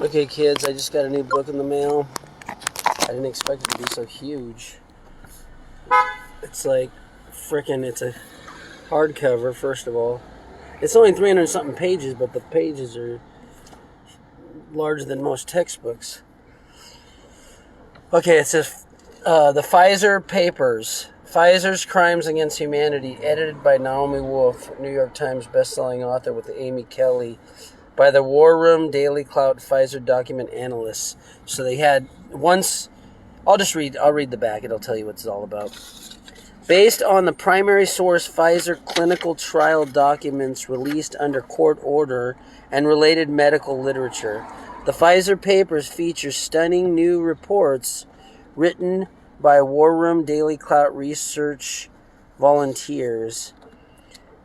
Okay, kids, I just got a new book in the mail. I didn't expect it to be so huge. It's like it's a hardcover, first of all. It's only 300 something pages, but the pages are larger than most textbooks. Okay, it says the Pfizer Papers. Pfizer's Crimes Against Humanity, edited by Naomi Wolf, New York Times bestselling author with Amy Kelly, by the War Room Daily Clout Pfizer document analysts. So they had once. I'll read the back. It'll tell you what it's all about. Based on the primary source Pfizer clinical trial documents released under court order and related medical literature, the Pfizer Papers feature stunning new reports written by War Room Daily Clout research volunteers.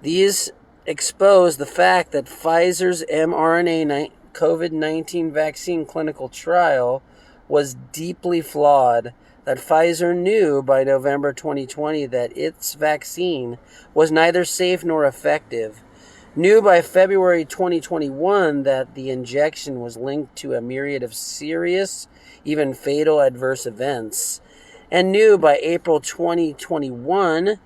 These expose the fact that Pfizer's mRNA COVID-19 vaccine clinical trial was deeply flawed, that Pfizer knew by November 2020 that its vaccine was neither safe nor effective, knew by February 2021 that the injection was linked to a myriad of serious, even fatal adverse events, and knew by April 2021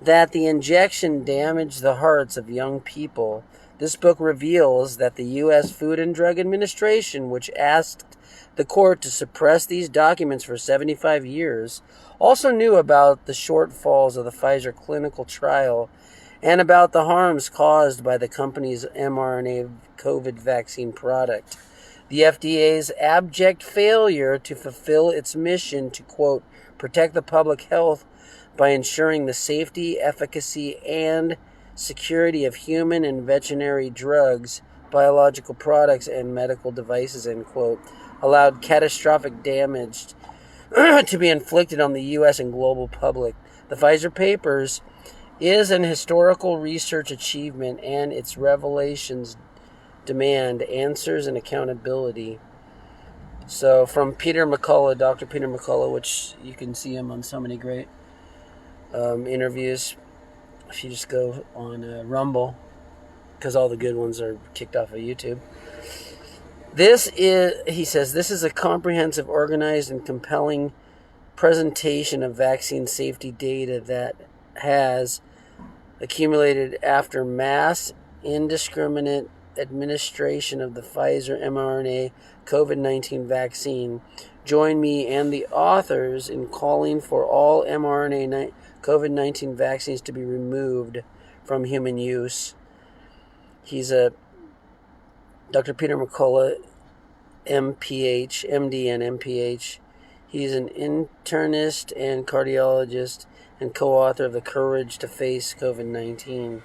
that the injection damaged the hearts of young people. This book reveals that the U.S. Food and Drug Administration, which asked the court to suppress these documents for 75 years, also knew about the shortfalls of the Pfizer clinical trial and about the harms caused by the company's mRNA COVID vaccine product. The FDA's abject failure to fulfill its mission to, quote, protect the public health by ensuring the safety, efficacy, and security of human and veterinary drugs, biological products, and medical devices, end quote, allowed catastrophic damage to be inflicted on the U.S. and global public. The Pfizer Papers is an historical research achievement, and its revelations demand answers and accountability. So, from Peter McCullough, Dr. Peter McCullough, which you can see him on so many great interviews. If you just go on Rumble, because all the good ones are kicked off of YouTube. He says, this is a comprehensive, organized, and compelling presentation of vaccine safety data that has accumulated after mass, indiscriminate administration of the Pfizer mRNA COVID-19 vaccine. Join me and the authors in calling for all mRNA COVID-19 vaccines to be removed from human use. He's Dr. Peter McCullough, MPH, MD and MPH. He's an internist and cardiologist and co-author of The Courage to Face COVID-19.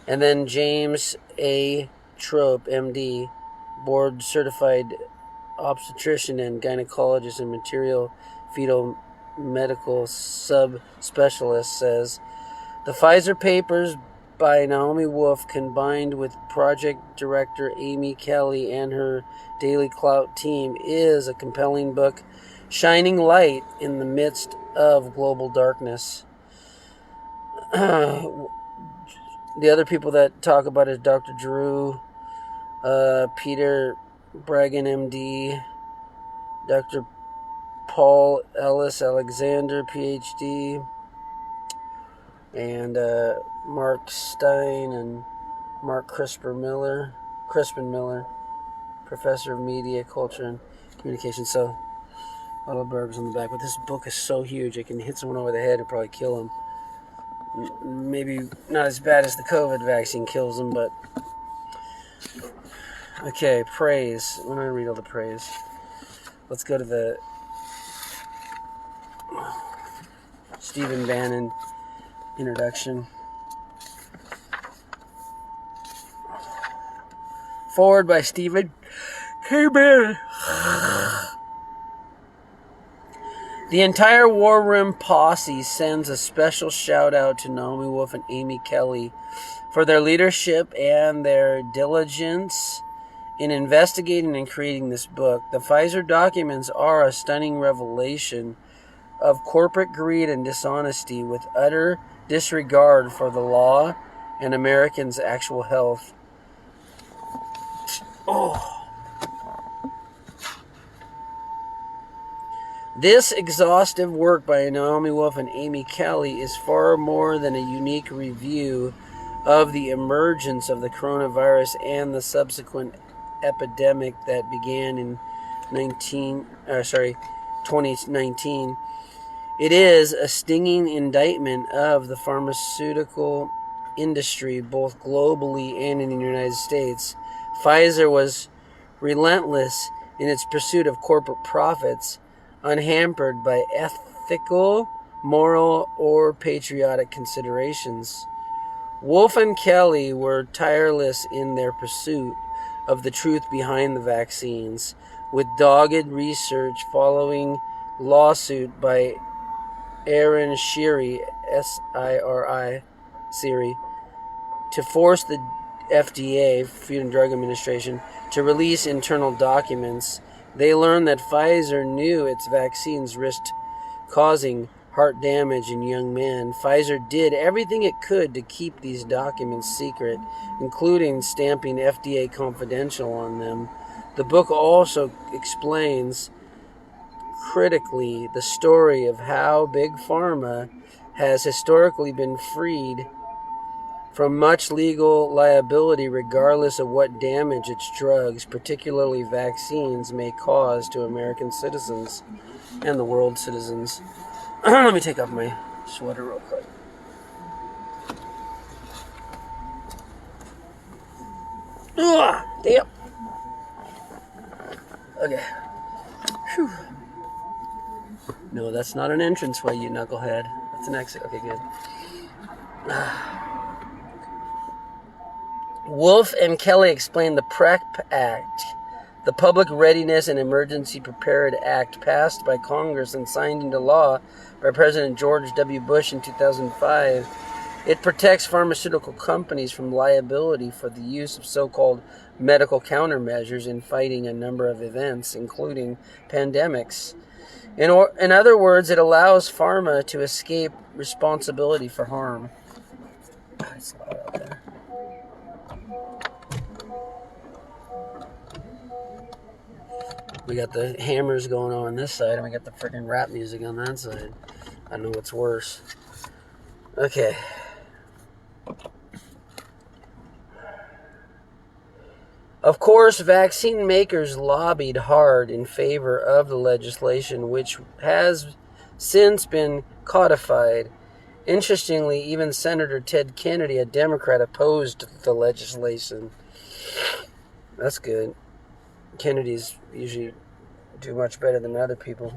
And then James A. Trope, MD, board-certified obstetrician and gynecologist and maternal fetal medical subspecialist, says, the Pfizer Papers by Naomi Wolf, combined with project director Amy Kelly and her Daily Clout team, is a compelling book shining light in the midst of global darkness. The other people that talk about it is Dr. Drew, Peter Bragan, MD, Dr. Paul Ellis Alexander, PhD, and Mark Stein and Mark Crispin Miller, professor of media, culture, and communication. So, little burgers on the back. But this book is so huge, it can hit someone over the head and probably kill them. Maybe not as bad as the COVID vaccine kills them, but... Okay, praise. I'm going to read all the praise. Let's go to the Stephen Bannon introduction. Forward by Stephen K. Bannon. The entire War Room posse sends a special shout out to Naomi Wolf and Amy Kelly for their leadership and their diligence in investigating and creating this book. The Pfizer documents are a stunning revelation of corporate greed and dishonesty with utter disregard for the law and Americans' actual health. Oh. This exhaustive work by Naomi Wolf and Amy Kelly is far more than a unique review of the emergence of the coronavirus and the subsequent epidemic that began in 2019. It is a stinging indictment of the pharmaceutical industry, both globally and in the United States. Pfizer was relentless in its pursuit of corporate profits, unhampered by ethical, moral, or patriotic considerations. Wolf and Kelly were tireless in their pursuit of the truth behind the vaccines, with dogged research following lawsuit by Aaron Shiri, Siri, to force the FDA, Food and Drug Administration, to release internal documents. They learned that Pfizer knew its vaccines risked causing heart damage in young men. Pfizer did everything it could to keep these documents secret, including stamping FDA confidential on them. The book also explains critically the story of how Big Pharma has historically been freed from much legal liability regardless of what damage its drugs, particularly vaccines, may cause to American citizens and the world citizens. Let me take off my sweater real quick. Damn. Okay. Whew. No, that's not an entranceway, you knucklehead. That's an exit. Okay, good. Wolf and Kelly explained the PrEP Act, the Public Readiness and Emergency Prepared Act passed by Congress and signed into law by President George W. Bush in 2005. It protects pharmaceutical companies from liability for the use of so-called medical countermeasures in fighting a number of events, including pandemics. In other words, it allows pharma to escape responsibility for harm. It's loud out there. We got the hammers going on this side, and we got the freaking rap music on that side. I don't know what's worse. Okay. Of course, vaccine makers lobbied hard in favor of the legislation, which has since been codified. Interestingly, even Senator Ted Kennedy, a Democrat, opposed the legislation. That's good. Kennedys usually do much better than other people.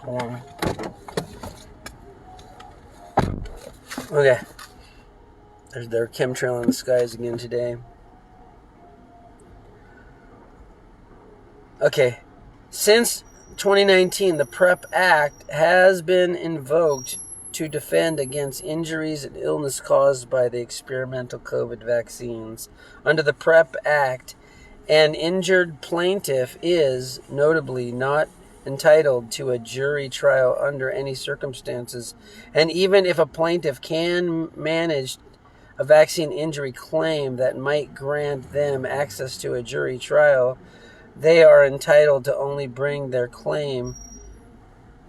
Hold on. Okay. They're chemtrailing the skies again today. Okay. Since 2019, the PrEP Act has been invoked to defend against injuries and illness caused by the experimental COVID vaccines. Under the PrEP Act, an injured plaintiff is, notably, not entitled to a jury trial under any circumstances, and even if a plaintiff can manage a vaccine injury claim that might grant them access to a jury trial, they are entitled to only bring their claim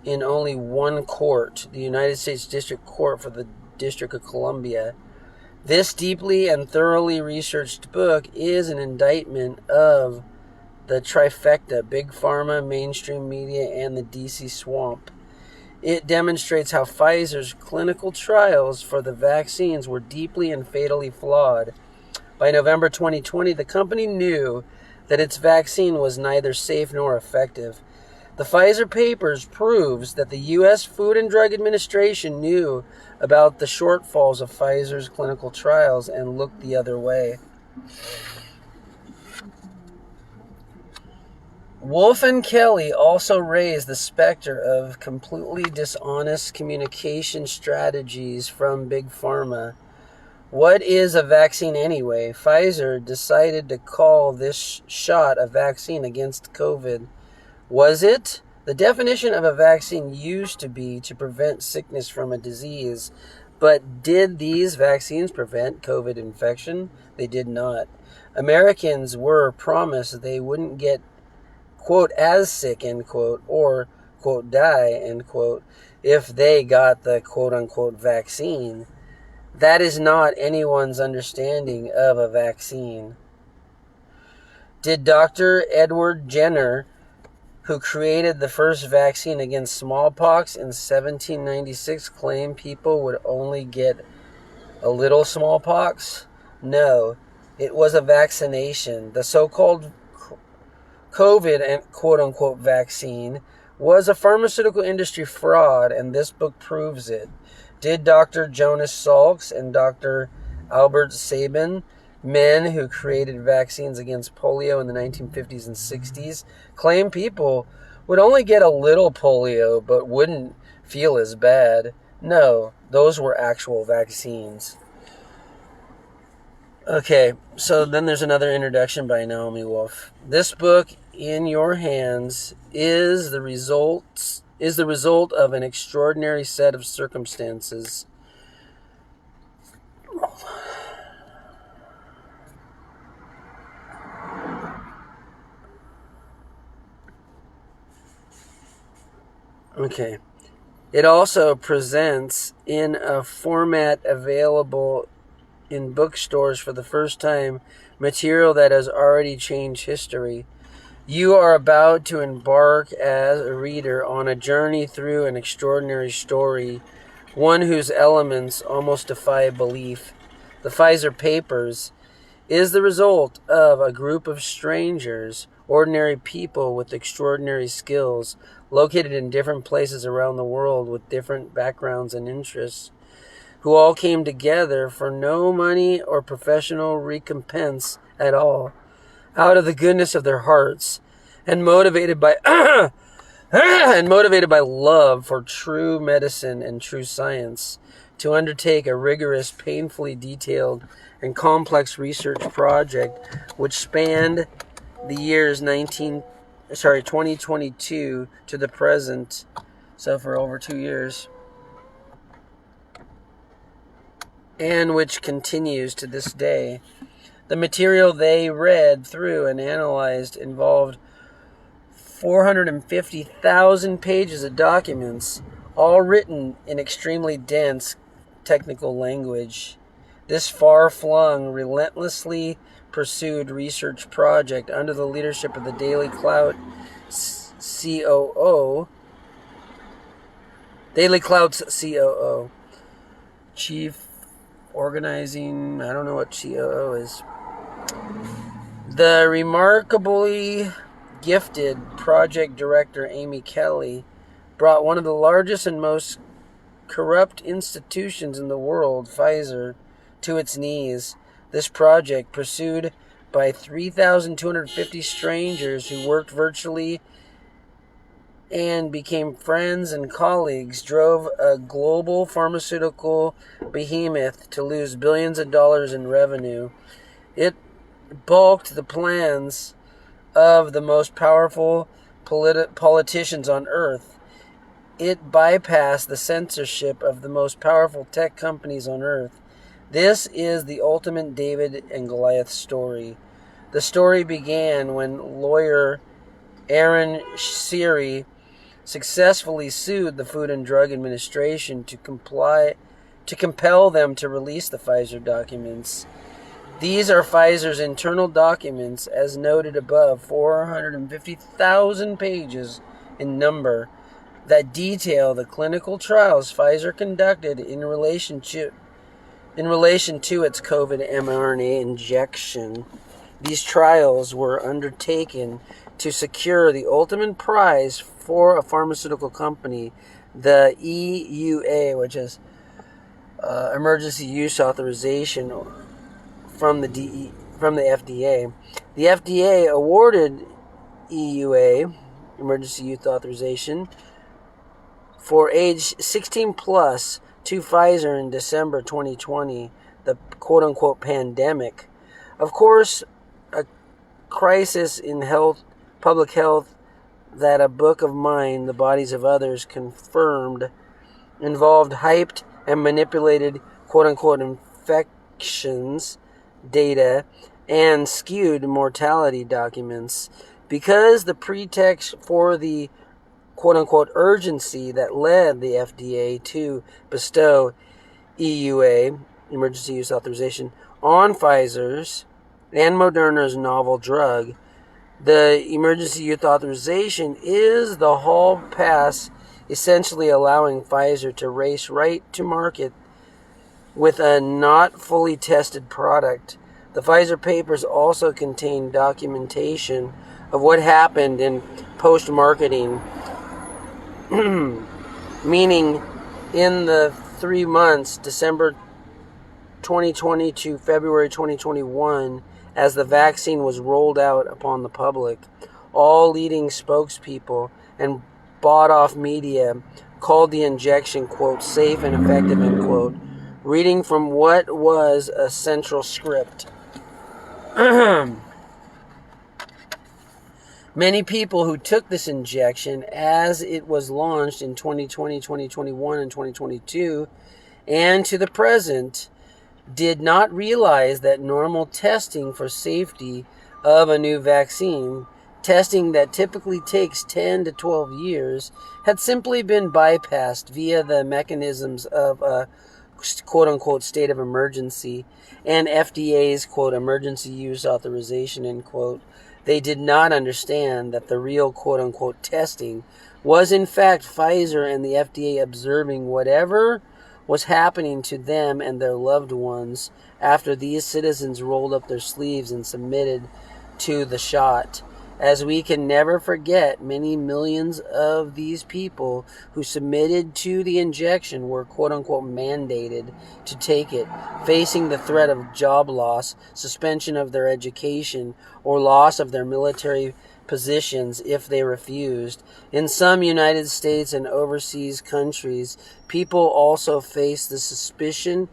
in only one court, the United States District Court for the District of Columbia. This deeply and thoroughly researched book is an indictment of the trifecta: Big Pharma, mainstream media, and the DC swamp. It demonstrates how Pfizer's clinical trials for the vaccines were deeply and fatally flawed. By November 2020, the company knew that its vaccine was neither safe nor effective. The Pfizer papers proves that the U.S. Food and Drug Administration knew about the shortfalls of Pfizer's clinical trials and looked the other way. Wolf and Kelly also raised the specter of completely dishonest communication strategies from Big Pharma. What is a vaccine anyway? Pfizer decided to call this shot a vaccine against COVID. Was it? The definition of a vaccine used to be to prevent sickness from a disease, But did these vaccines prevent COVID infection? They did not. Americans were promised they wouldn't get, quote, as sick, end quote, or, quote, die, end quote, if they got the, quote, unquote, vaccine. That is not anyone's understanding of a vaccine. Did Dr. Edward Jenner, who created the first vaccine against smallpox in 1796, claim people would only get a little smallpox? No, it was a vaccination. The so-called COVID and quote-unquote vaccine was a pharmaceutical industry fraud, and this book proves it. Did Dr. Jonas Salks and Dr. Albert Sabin, men who created vaccines against polio in the 1950s and 60s, claim people would only get a little polio but wouldn't feel as bad? No, those were actual vaccines. Okay, so then there's another introduction by Naomi Wolf. This book, In Your Hands, is the result of an extraordinary set of circumstances. Okay. It also presents in a format available in bookstores for the first time material that has already changed history. You are about to embark as a reader on a journey through an extraordinary story, one whose elements almost defy belief. The Pfizer Papers is the result of a group of strangers, ordinary people with extraordinary skills, located in different places around the world with different backgrounds and interests, who all came together for no money or professional recompense at all, out of the goodness of their hearts, and motivated by love for true medicine and true science, to undertake a rigorous, painfully detailed, and complex research project which spanned the years 2022 to the present, so for over 2 years, and which continues to this day. The material they read through and analyzed involved 450,000 pages of documents, all written in extremely dense technical language. This far-flung, relentlessly pursued research project under the leadership of the Daily Cloud COO, Chief Organizing, I don't know what COO is. The remarkably gifted project director Amy Kelly brought one of the largest and most corrupt institutions in the world, Pfizer, to its knees. This project, pursued by 3,250 strangers who worked virtually and became friends and colleagues, drove a global pharmaceutical behemoth to lose billions of dollars in revenue. It balked the plans of the most powerful politicians on earth. It bypassed the censorship of the most powerful tech companies on earth. This is the ultimate David and Goliath story. The story began when lawyer Aaron Siri successfully sued the Food and Drug Administration to compel them to release the Pfizer documents. These are Pfizer's internal documents, as noted above, 450,000 pages in number, that detail the clinical trials Pfizer conducted in relation to its COVID mRNA injection. These trials were undertaken to secure the ultimate prize for a pharmaceutical company, the EUA, which is Emergency Use Authorization from the FDA. The FDA awarded EUA, Emergency Use Authorization, for age 16 plus to Pfizer in December 2020, the quote-unquote pandemic. Of course, a crisis in public health that a book of mine, The Bodies of Others, confirmed, involved hyped and manipulated quote-unquote infections data and skewed mortality documents. Because the pretext for the quote-unquote urgency that led the FDA to bestow EUA, emergency use authorization, on Pfizer's and Moderna's novel drug, the emergency use authorization is the hall pass, essentially allowing Pfizer to race right to market with a not fully tested product. The Pfizer papers also contain documentation of what happened in post-marketing, meaning in the 3 months, December 2020 to February 2021, as the vaccine was rolled out upon the public. All leading spokespeople and bought-off media called the injection, quote, safe and effective, end quote, reading from what was a central script. Many people who took this injection as it was launched in 2020, 2021, and 2022, and to the present, did not realize that normal testing for safety of a new vaccine, testing that typically takes 10 to 12 years, had simply been bypassed via the mechanisms of a quote-unquote state of emergency and FDA's, quote, emergency use authorization, end quote. They did not understand that the real quote-unquote testing was in fact Pfizer and the FDA observing whatever was happening to them and their loved ones after these citizens rolled up their sleeves and submitted to the shot. As we can never forget, many millions of these people who submitted to the injection were quote-unquote mandated to take it, facing the threat of job loss, suspension of their education, or loss of their military positions if they refused. In some United States and overseas countries, people also face the suspension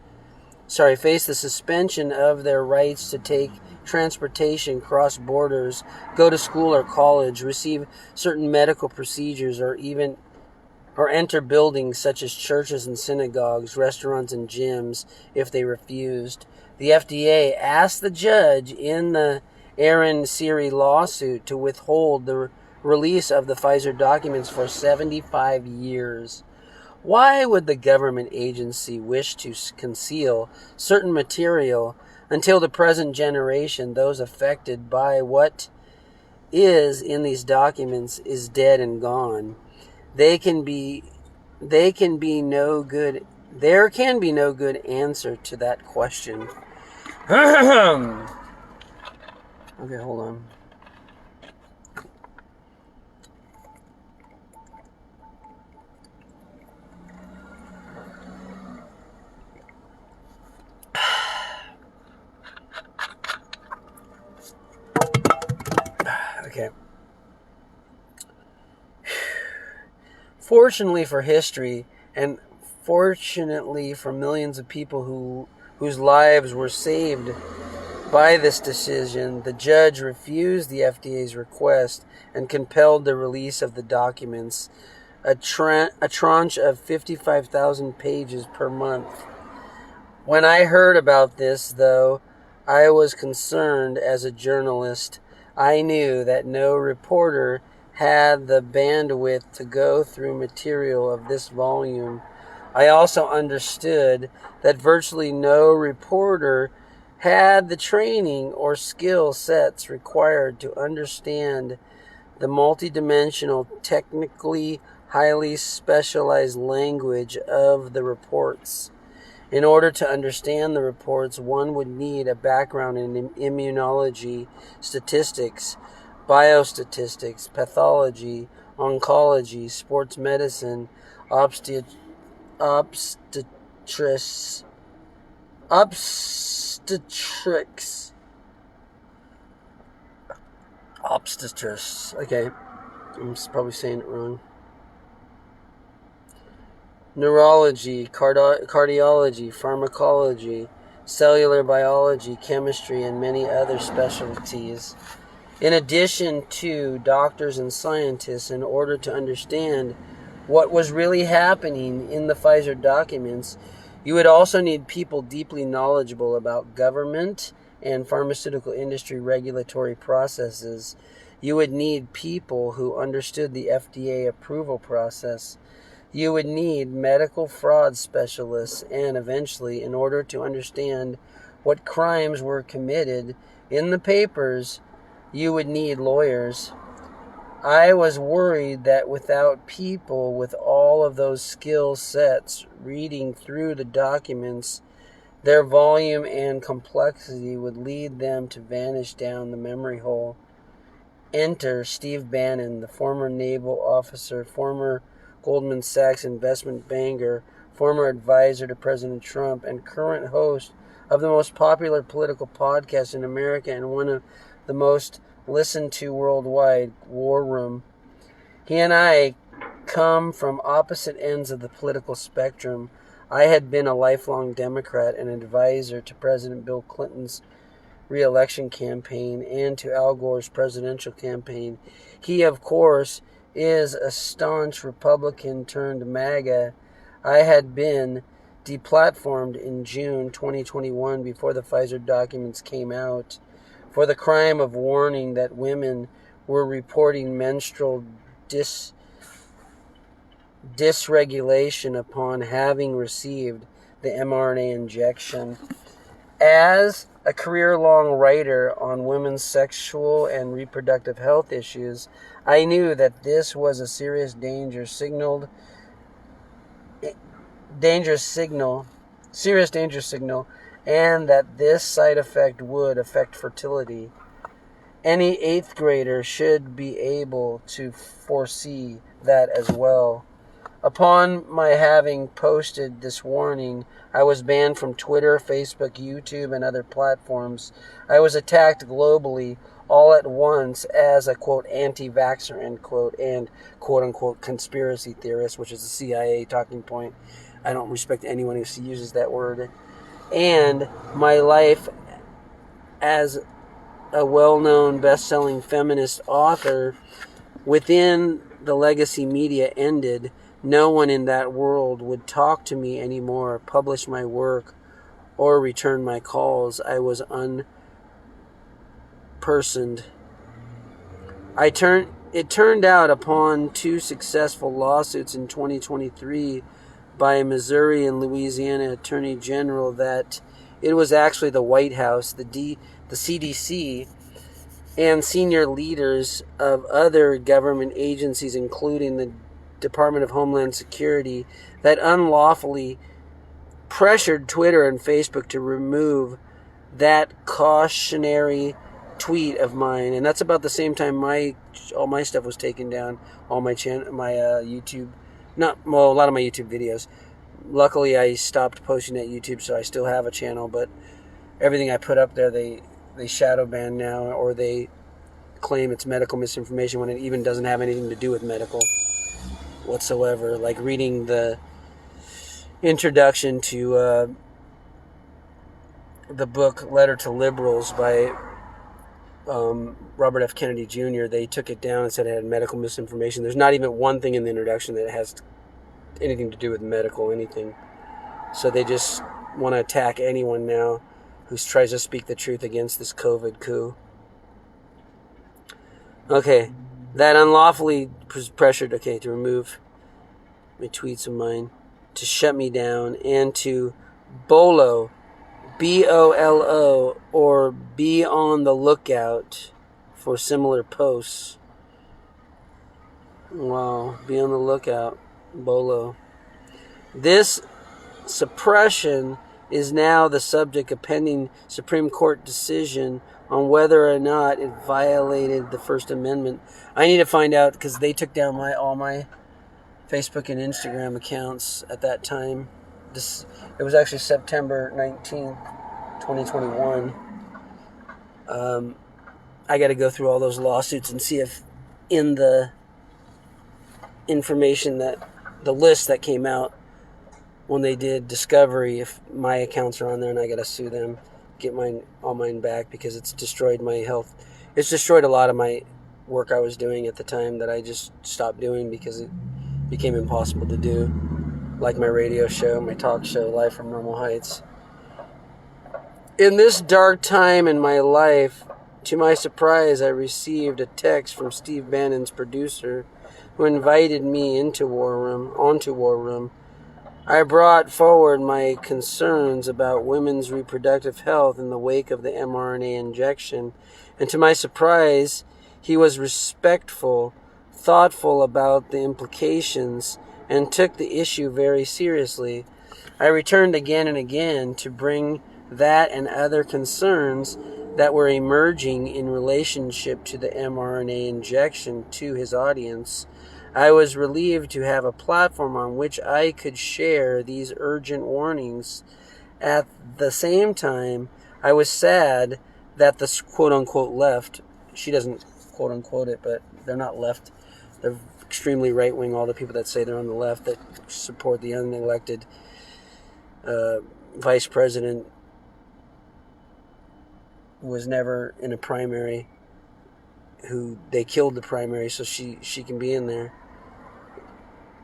of their rights to take transportation, cross borders, go to school or college, receive certain medical procedures, or enter buildings such as churches and synagogues, restaurants and gyms if they refused. The FDA asked the judge in the Aaron Siri lawsuit to withhold the release of the Pfizer documents for 75 years. Why would the government agency wish to conceal certain material until the present generation, those affected by what is in these documents, is dead and gone? There can be no good answer to that question. Okay, hold on. Okay. Fortunately for history, and fortunately for millions of people whose lives were saved by this decision, the judge refused the FDA's request and compelled the release of the documents, a tranche of 55,000 pages per month. When I heard about this, though, I was concerned as a journalist. I knew that no reporter had the bandwidth to go through material of this volume. I also understood that virtually no reporter had the training or skill sets required to understand the multidimensional, technically highly specialized language of the reports. In order to understand the reports, one would need a background in immunology, statistics, biostatistics, pathology, oncology, sports medicine, obstetrics, okay, I'm probably saying it wrong. Neurology, cardiology, pharmacology, cellular biology, chemistry, and many other specialties. In addition to doctors and scientists, in order to understand what was really happening in the Pfizer documents, You would also need people deeply knowledgeable about government and pharmaceutical industry regulatory processes. You would need people who understood the FDA approval process. You would need medical fraud specialists, and eventually, in order to understand what crimes were committed in the papers, you would need lawyers. I was worried that without people with all of those skill sets reading through the documents, their volume and complexity would lead them to vanish down the memory hole. Enter Steve Bannon, the former naval officer, former Goldman Sachs investment banker, former advisor to President Trump, and current host of the most popular political podcast in America and one of the most listened to worldwide, War Room. He and I come from opposite ends of the political spectrum. I had been a lifelong Democrat and advisor to President Bill Clinton's re-election campaign and to Al Gore's presidential campaign. He, of course, is a staunch Republican turned MAGA. I had been deplatformed in June 2021 before the Pfizer documents came out for the crime of warning that women were reporting menstrual dysregulation upon having received the mRNA injection. As a career-long writer on women's sexual and reproductive health issues, I knew that this was a serious danger signal, and that this side effect would affect fertility. Any 8th grader should be able to foresee that as well. Upon my having posted this warning, I was banned from Twitter, Facebook, YouTube, and other platforms. I was attacked globally all at once as a, quote, anti-vaxxer, end quote, and, quote, unquote, conspiracy theorist, which is a CIA talking point. I don't respect anyone who uses that word. And my life as a well-known best-selling feminist author within the legacy media ended. No one in that world would talk to me anymore, publish my work, or return my calls. I was unpersoned. It turned out upon 2 successful lawsuits in 2023 by Missouri and Louisiana Attorney General that it was actually the White House, the CDC, and senior leaders of other government agencies, including the Department of Homeland Security, that unlawfully pressured Twitter and Facebook to remove that cautionary tweet of mine. And that's about the same time all my stuff was taken down, all my YouTube, a lot of my YouTube videos. Luckily, I stopped posting at YouTube, so I still have a channel, but everything I put up there, they shadow ban now, or they claim it's medical misinformation when it even doesn't have anything to do with medical whatsoever. Like reading the introduction to the book Letter to Liberals by Robert F. Kennedy Jr., they took it down and said it had medical misinformation. There's not even one thing in the introduction that has anything to do with medical anything. So they just want to attack anyone now who tries to speak the truth against this COVID coup. Okay, that unlawfully pressured, to remove my tweets of mine, to shut me down, and to BOLO, BOLO, or be on the lookout for similar posts. Wow, be on the lookout, BOLO. This suppression is now the subject of pending Supreme Court decision on whether or not it violated the First Amendment. I need to find out, because they took down all my Facebook and Instagram accounts at that time. It was actually September 19th, 2021. I got to go through all those lawsuits and see if in the information the list that came out when they did discovery, if my accounts are on there, and I got to sue them, get all mine back, because it's destroyed my health. It's destroyed a lot of my work I was doing at the time that I just stopped doing because it became impossible to do. like my radio show, my talk show, Live from Normal Heights. In this dark time in my life, to my surprise, I received a text from Steve Bannon's producer, who invited me onto War Room. I brought forward my concerns about women's reproductive health in the wake of the mRNA injection, and to my surprise, he was respectful, thoughtful about the implications, and took the issue very seriously. I returned again and again to bring that and other concerns that were emerging in relationship to the mRNA injection to his audience. I was relieved to have a platform on which I could share these urgent warnings. At the same time, I was sad that the quote-unquote left, she doesn't quote-unquote it, but they're not left. They're extremely right-wing, all the people that say they're on the left that support the unelected vice president was never in a primary, who they killed the primary so she can be in there.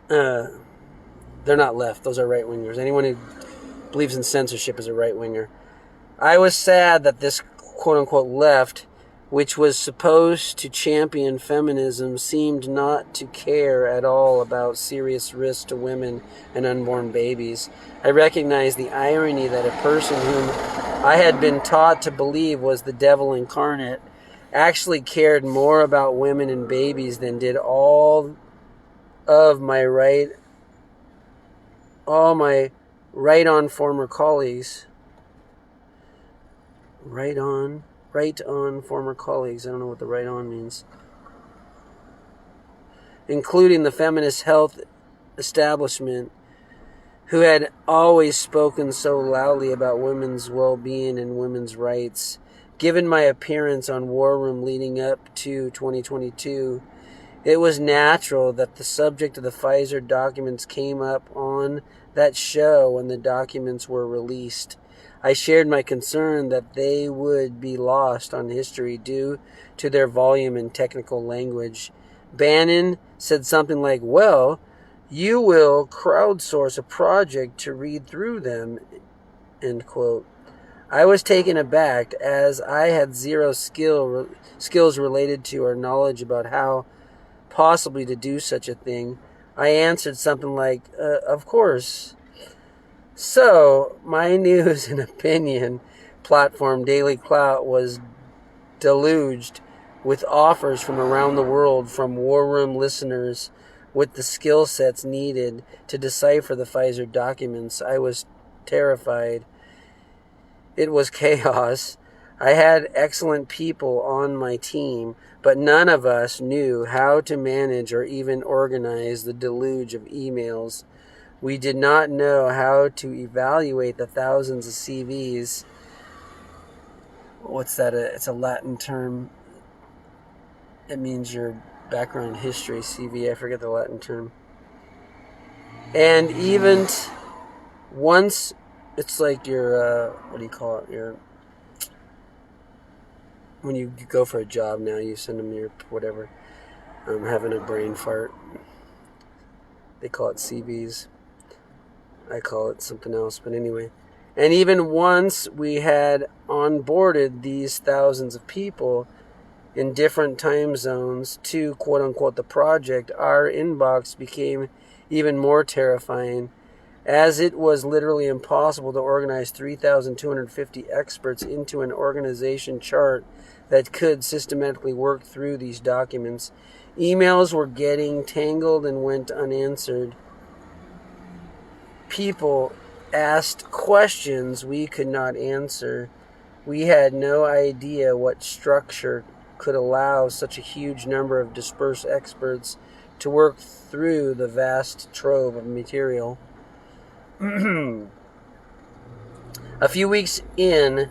They're not left. Those are right-wingers. Anyone who believes in censorship is a right-winger. I was sad that this quote-unquote left, which was supposed to champion feminism, seemed not to care at all about serious risks to women and unborn babies. I recognized the irony that a person whom I had been taught to believe was the devil incarnate actually cared more about women and babies than did all my right-on former colleagues. Right-on former colleagues. I don't know what the right-on means. Including the feminist health establishment, who had always spoken so loudly about women's well-being and women's rights. Given my appearance on War Room leading up to 2022, it was natural that the subject of the Pfizer documents came up on that show when the documents were released. I shared my concern that they would be lost on history due to their volume and technical language. Bannon said something like, "Well, you will crowdsource a project to read through them," end quote. I was taken aback, as I had zero skills related to or knowledge about how possibly to do such a thing. I answered something like, of course. So, my news and opinion platform, Daily Clout, was deluged with offers from around the world from War Room listeners with the skill sets needed to decipher the Pfizer documents. I was terrified. It was chaos. I had excellent people on my team, but none of us knew how to manage or even organize the deluge of emails. We did not know how to evaluate the thousands of CVs. What's that? It's a Latin term. It means your background history, CV. I forget the Latin term. And even once, it's like your, what do you call it? When you go for a job now, you send them your whatever. I'm having a brain fart. They call it CVs. I call it something else, but anyway. And even once we had onboarded these thousands of people in different time zones to quote-unquote the project, our inbox became even more terrifying, as it was literally impossible to organize 3,250 experts into an organization chart that could systematically work through these documents. Emails were getting tangled and went unanswered. People asked questions we could not answer. We had no idea what structure could allow such a huge number of dispersed experts to work through the vast trove of material. A few weeks in,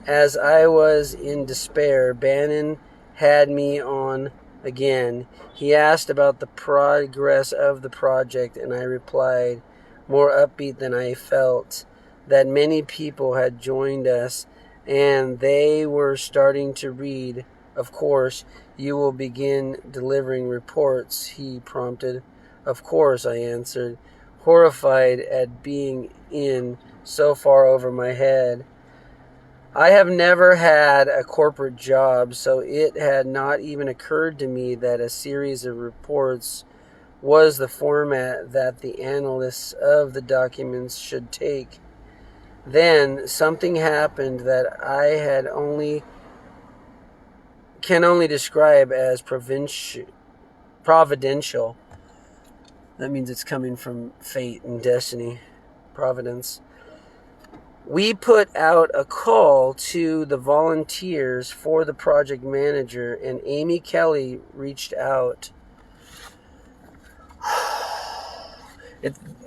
as I was in despair, Bannon had me on again. He asked about the progress of the project, and I replied, more upbeat than I felt, that many people had joined us and they were starting to read. Of course, you will begin delivering reports, he prompted. Of course, I answered. horrified at being in so far over my head. I have never had a corporate job, so it had not even occurred to me that a series of reports was the format that the analysts of the documents should take. Then something happened that I can only describe as providential. That means it's coming from fate and destiny, providence. We put out a call to the volunteers for the project manager, and Amy Kelly reached out.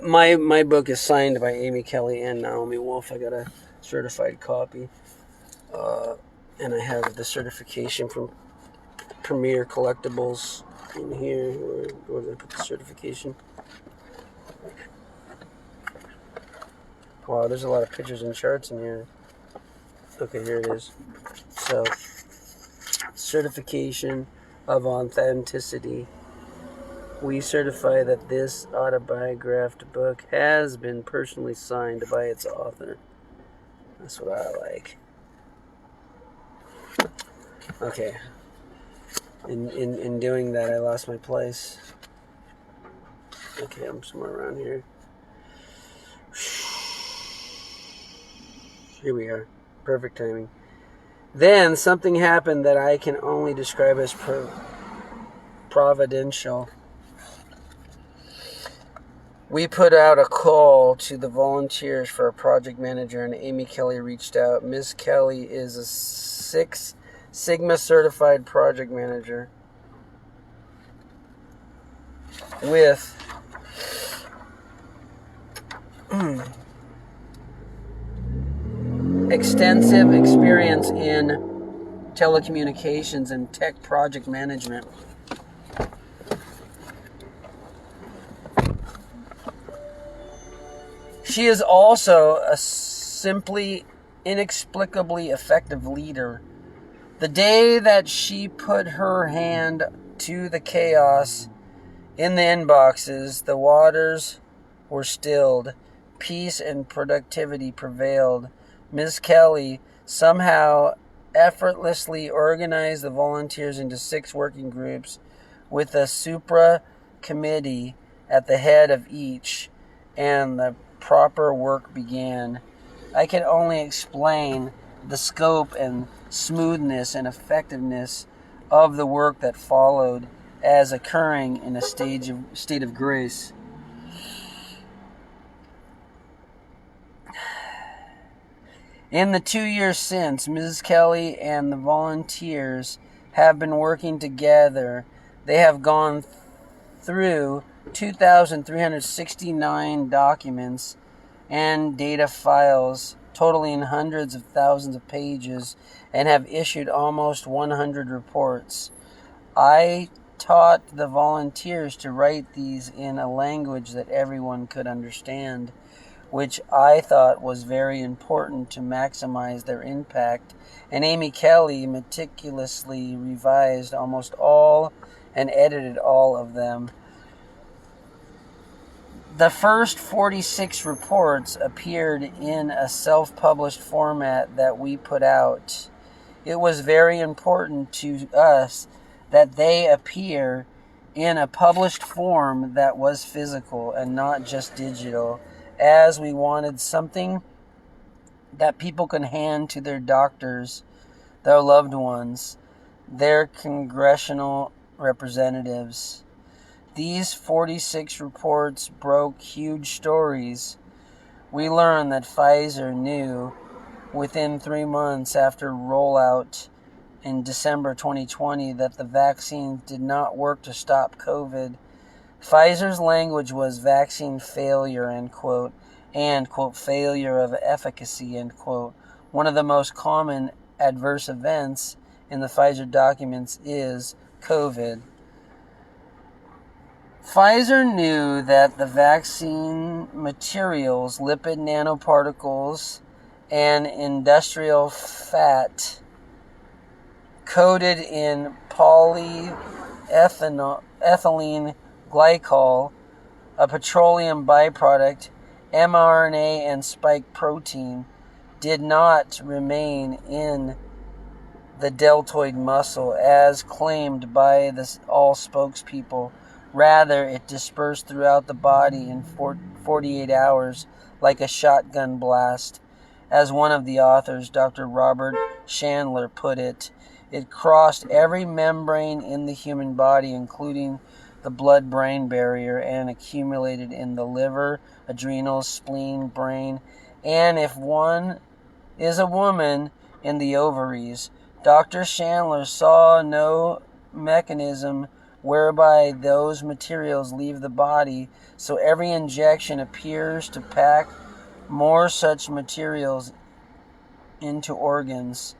My book is signed by Amy Kelly and Naomi Wolf. I got a certified copy, and I have the certification from Premier Collectibles in here. Where did I put the certification? Wow, there's a lot of pictures and charts in here. Okay, here it is. So, certification of authenticity. We certify that this autobiographed book has been personally signed by its author. That's what I like. Okay. In doing that, I lost my place. Okay, I'm somewhere around here. Here we are. Perfect timing. Then something happened that I can only describe as providential. We put out a call to the volunteers for a project manager, and Amy Kelly reached out. Ms. Kelly is a Six Sigma certified project manager with extensive experience in telecommunications and tech project management. She is also a simply inexplicably effective leader. The day that she put her hand to the chaos in the inboxes, the waters were stilled. Peace and productivity prevailed. Ms. Kelly somehow effortlessly organized the volunteers into 6 working groups with a supra committee at the head of each, and the proper work began. I can only explain the scope and smoothness and effectiveness of the work that followed as occurring in a state of grace. In the 2 years since, Mrs. Kelly and the volunteers have been working together. They have gone through 2,369 documents and data files totaling hundreds of thousands of pages and have issued almost 100 reports. I taught the volunteers to write these in a language that everyone could understand, which I thought was very important to maximize their impact, and Amy Kelly meticulously revised almost all and edited all of them. The first 46 reports appeared in a self-published format that we put out. It was very important to us that they appear in a published form that was physical and not just digital, as we wanted something that people can hand to their doctors, their loved ones, their congressional representatives. These 46 reports broke huge stories. We learned that Pfizer knew within 3 months after rollout in December 2020 that the vaccine did not work to stop COVID. Pfizer's language was vaccine failure, end quote, and, quote, failure of efficacy, end quote. One of the most common adverse events in the Pfizer documents is COVID. Pfizer knew that the vaccine materials, lipid nanoparticles, and industrial fat coated in polyethylene glycol a petroleum byproduct, mRNA and spike protein, did not remain in the deltoid muscle as claimed by all spokespeople. Rather, it dispersed throughout the body in 48 hours like a shotgun blast. As one of the authors, Dr. Robert Chandler, put it, it crossed every membrane in the human body, including the blood-brain barrier, and accumulated in the liver, adrenals, spleen, brain, and if one is a woman, in the ovaries. Dr. Chandler saw no mechanism whereby those materials leave the body, so every injection appears to pack more such materials into organs.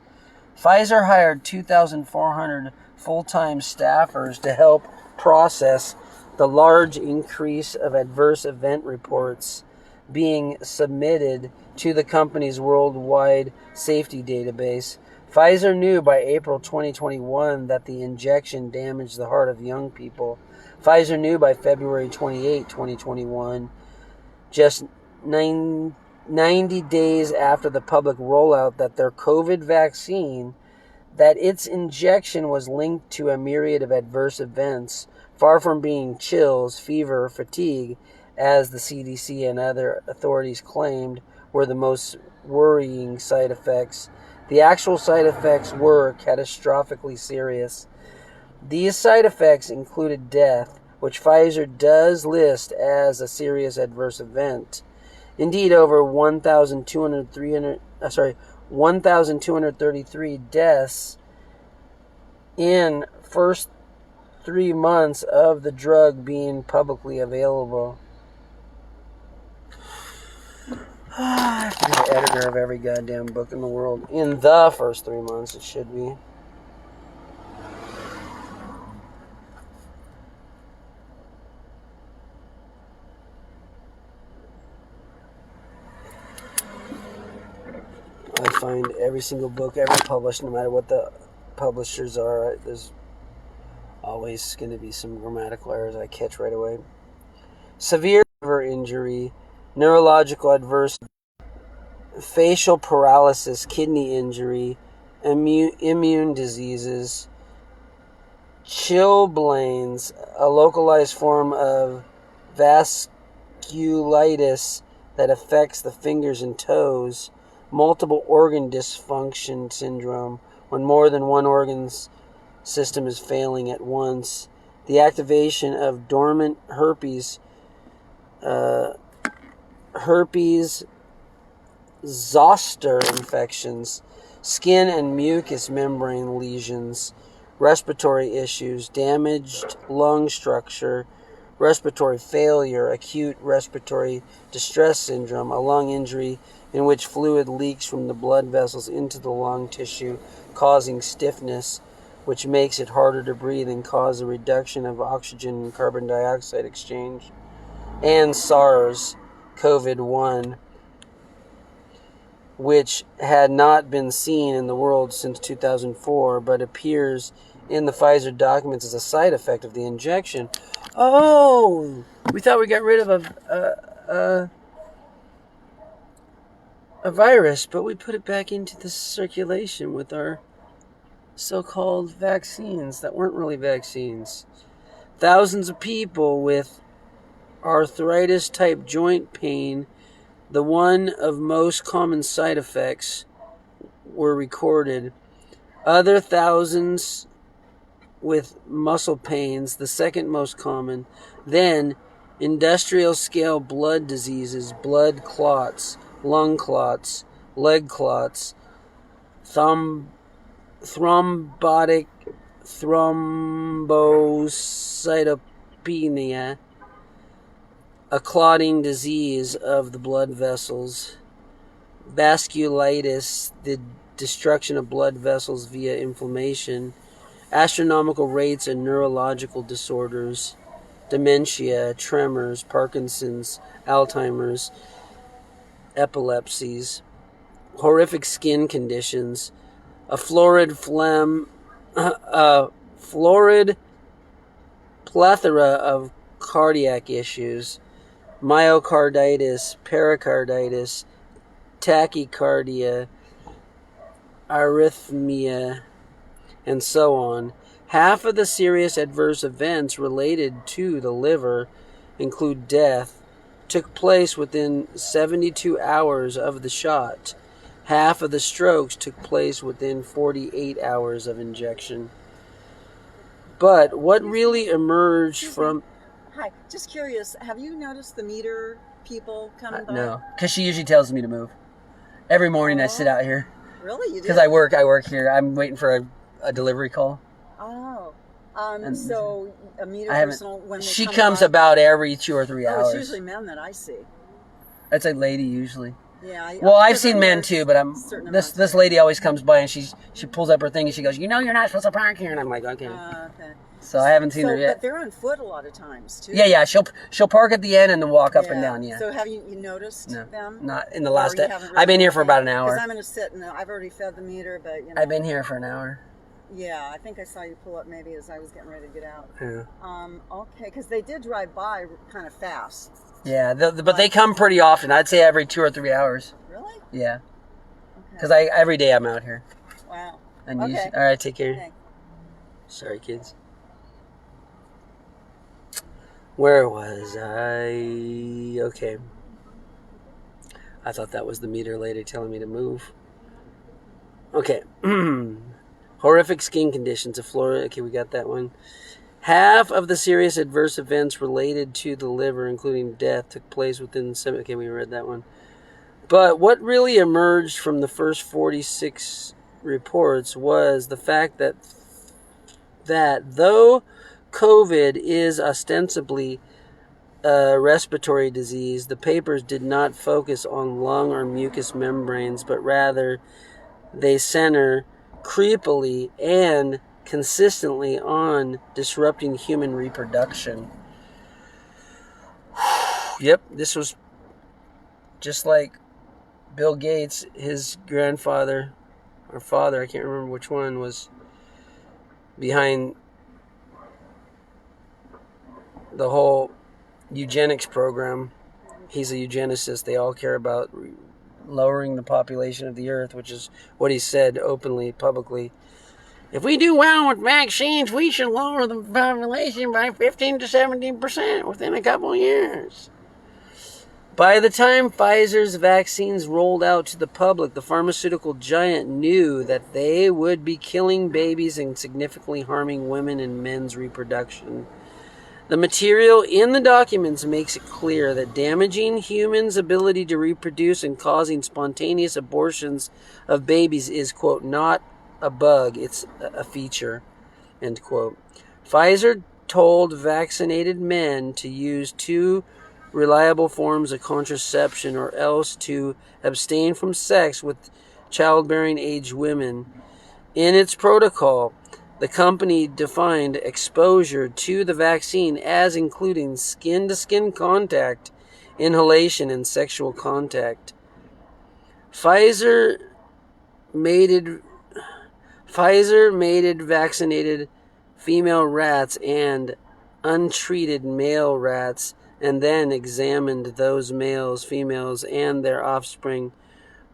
Pfizer hired 2,400 full-time staffers to help process the large increase of adverse event reports being submitted to the company's worldwide safety database. Pfizer knew by April 2021 that the injection damaged the heart of young people. Pfizer knew by February 28, 2021, just 90 days after the public rollout, that their COVID vaccine, that its injection was linked to a myriad of adverse events, far from being chills, fever, fatigue, as the CDC and other authorities claimed were the most worrying side effects. The actual side effects were catastrophically serious. These side effects included death, which Pfizer does list as a serious adverse event. Indeed, over 1,233 deaths in first 3 months of the drug being publicly available. I have to be the editor of every goddamn book in the world. In the first 3 months, it should be. I find every single book ever published, no matter what the publishers are, there's always going to be some grammatical errors I catch right away. Severe liver injury, neurological adverse, facial paralysis, kidney injury, immune diseases, chilblains, a localized form of vasculitis that affects the fingers and toes, multiple organ dysfunction syndrome, when more than one organ's system is failing at once, the activation of dormant herpes zoster infections, skin and mucous membrane lesions, respiratory issues, damaged lung structure, respiratory failure, acute respiratory distress syndrome, a lung injury in which fluid leaks from the blood vessels into the lung tissue, causing stiffness, which makes it harder to breathe and cause a reduction of oxygen and carbon dioxide exchange, and SARS-CoV-1, which had not been seen in the world since 2004, but appears in the Pfizer documents as a side effect of the injection. Oh, we thought we got rid of a virus, but we put it back into the circulation with our so-called vaccines that weren't really vaccines. Thousands of people with arthritis-type joint pain, the one of most common side effects, were recorded. Other thousands with muscle pains, the second most common. Then, industrial-scale blood diseases, blood clots, lung clots, leg clots, thrombotic thrombocytopenia, a clotting disease of the blood vessels, vasculitis, the destruction of blood vessels via inflammation, astronomical rates in neurological disorders, dementia, tremors, Parkinson's, Alzheimer's, epilepsies, horrific skin conditions, a florid plethora of cardiac issues, myocarditis, pericarditis, tachycardia, arrhythmia, and so on. Half of the serious adverse events related to the liver include death, took place within 72 hours of the shot. Half of the strokes took place within 48 hours of injection. But what really emerged from... Hi, just curious, have you noticed the meter people coming by? No, because she usually tells me to move. Every morning I sit out here. Really? You do? Because I work here. I'm waiting for a delivery call. Oh. So a meter I haven't. personal when they She come comes by, about every 2 or 3 hours. it's usually men that I see. It's a lady usually. Yeah. Well, I've seen men too, but this lady always comes by and she pulls up her thing and she goes, "You know, you're not supposed to park here," and I'm like, "Okay." Okay. So I haven't seen her yet. But they're on foot a lot of times too. Yeah. She'll park at the end and then walk up and down. Yeah. So have you noticed them? Not in the last day. I've been here for about an hour. Because I'm going to sit and I've already fed the meter, but I've been here for an hour. Yeah, I think I saw you pull up maybe as I was getting ready to get out. Yeah. Okay, because they did drive by kind of fast. Yeah, but they come pretty often. I'd say every 2 or 3 hours. Really? Yeah. Because every day I'm out here. Wow. And okay. All right, take care. Okay. Sorry, kids. Where was I? Okay. I thought that was the meter lady telling me to move. Okay. Horrific skin conditions of Florida. Okay, we got that one. Half of the serious adverse events related to the liver, including death, took place within 7... Okay, we read that one. But what really emerged from the first 46 reports was the fact that though COVID is ostensibly a respiratory disease, the papers did not focus on lung or mucous membranes, but rather they center creepily and consistently on disrupting human reproduction. Yep, this was just like Bill Gates, his grandfather or father, I can't remember which one, was behind the whole eugenics program. He's a eugenicist. They all care about lowering the population of the earth, which is what he said openly, publicly. If we do well with vaccines, we should lower the population by 15 to 17% within a couple of years. By the time Pfizer's vaccines rolled out to the public, the pharmaceutical giant knew that they would be killing babies and significantly harming women and men's reproduction. The material in the documents makes it clear that damaging humans' ability to reproduce and causing spontaneous abortions of babies is, quote, not a bug, it's a feature, end quote. Pfizer told vaccinated men to use 2 reliable forms of contraception or else to abstain from sex with childbearing age women. In its protocol, the company defined exposure to the vaccine as including skin-to-skin contact, inhalation, and sexual contact. Pfizer mated vaccinated female rats and untreated male rats and then examined those males, females, and their offspring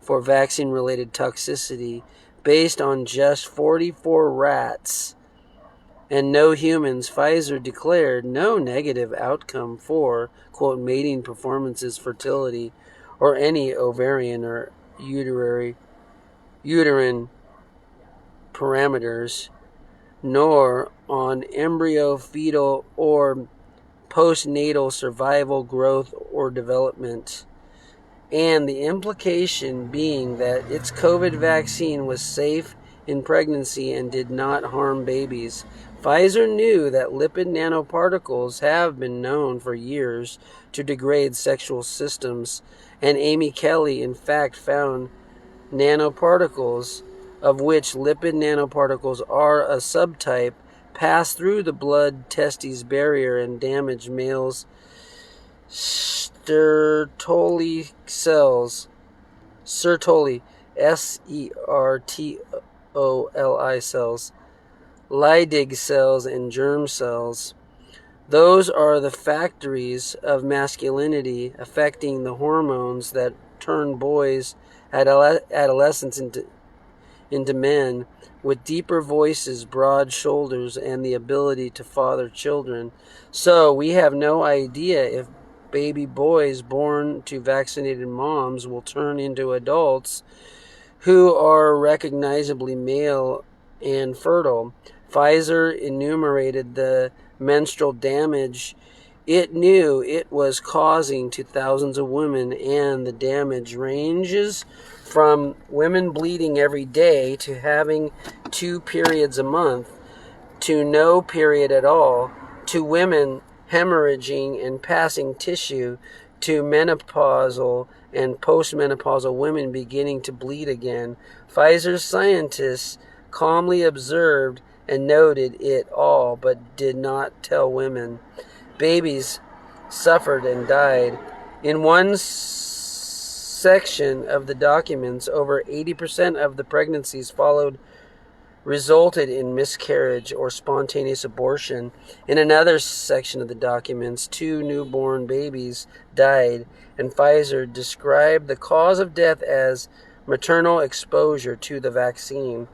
for vaccine-related toxicity based on just 44 rats and no humans. Pfizer declared no negative outcome for, quote, mating performances, fertility, or any ovarian or uterine parameters, nor on embryo, fetal, or postnatal survival, growth, or development. And the implication being that its COVID vaccine was safe in pregnancy and did not harm babies. Pfizer knew that lipid nanoparticles have been known for years to degrade sexual systems, and Amy Kelly, in fact, found nanoparticles, of which lipid nanoparticles are a subtype, pass through the blood-testes barrier and damage males' Sertoli cells, Sertoli, Sertoli cells, Leydig cells, and germ cells. Those are the factories of masculinity affecting the hormones that turn boys at adolescence into men with deeper voices, broad shoulders, and the ability to father children. So we have no idea if baby boys born to vaccinated moms will turn into adults who are recognizably male and fertile. Pfizer enumerated the menstrual damage it knew it was causing to thousands of women, and the damage ranges from women bleeding every day to having 2 periods a month to no period at all, to women hemorrhaging and passing tissue, to menopausal and postmenopausal women beginning to bleed again. Pfizer's scientists calmly observed and noted it all, but did not tell women. Babies suffered and died. In one section of the documents, over 80% of the pregnancies resulted in miscarriage or spontaneous abortion. In another section of the documents, 2 newborn babies died, and Pfizer described the cause of death as maternal exposure to the vaccine.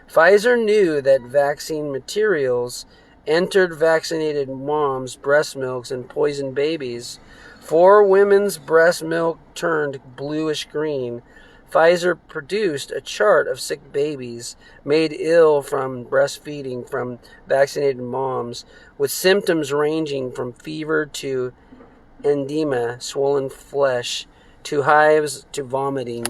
Pfizer knew that vaccine materials entered vaccinated moms' breast milks and poisoned babies. 4 women's breast milk turned bluish-green. Pfizer produced a chart of sick babies made ill from breastfeeding from vaccinated moms, with symptoms ranging from fever to edema, swollen flesh, to hives to vomiting.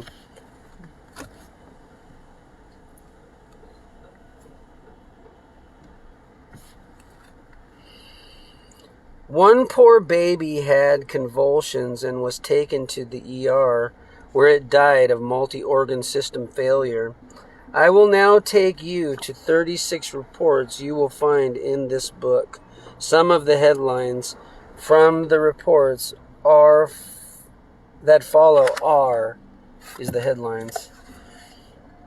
One poor baby had convulsions and was taken to the ER, where it died of multi-organ system failure. I will now take you to 36 reports you will find in this book. Some of the headlines from the reports that follow is the headlines.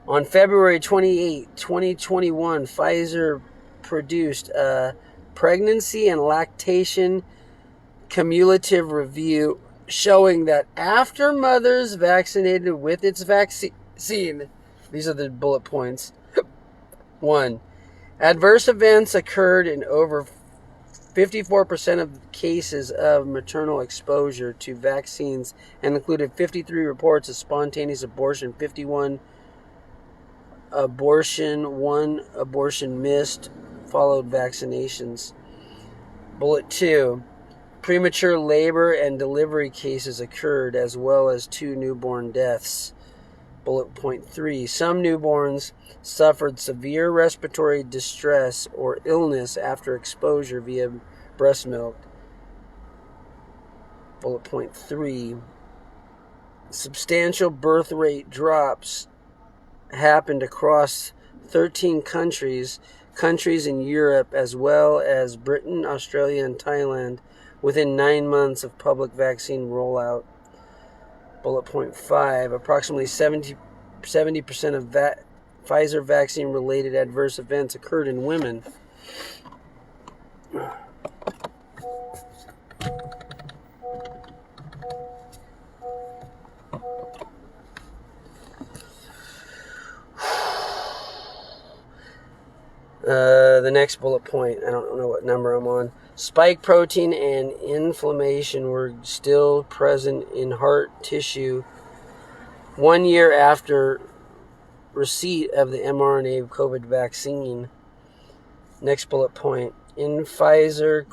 On February 28, 2021, Pfizer produced a pregnancy and lactation cumulative review showing that after mothers vaccinated with its vaccine, these are the bullet points. 1. Adverse events occurred in over 54% of cases of maternal exposure to vaccines and included 53 reports of spontaneous abortion, 51 abortion, 1 abortion missed, followed vaccinations. Bullet 2. Premature labor and delivery cases occurred, as well as 2 newborn deaths. Bullet point 3. Some newborns suffered severe respiratory distress or illness after exposure via breast milk. Bullet point 3. Substantial birth rate drops happened across 13 countries in Europe, as well as Britain, Australia, and Thailand, within 9 months of public vaccine rollout. Bullet point 5. Approximately 70% of Pfizer vaccine-related adverse events occurred in women. The next bullet point, I don't know what number I'm on. Spike protein and inflammation were still present in heart tissue 1 year after receipt of the mRNA COVID vaccine. Next bullet point. In Pfizer's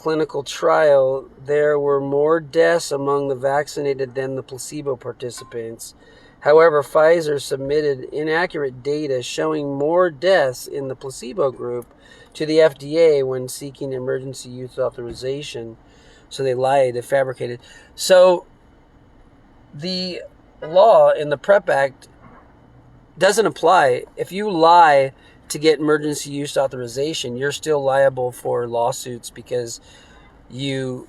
clinical trial, there were more deaths among the vaccinated than the placebo participants. However, Pfizer submitted inaccurate data showing more deaths in the placebo group to the FDA when seeking emergency use authorization. So they lied, they fabricated. So the law in the PrEP Act doesn't apply. If you lie to get emergency use authorization, you're still liable for lawsuits because it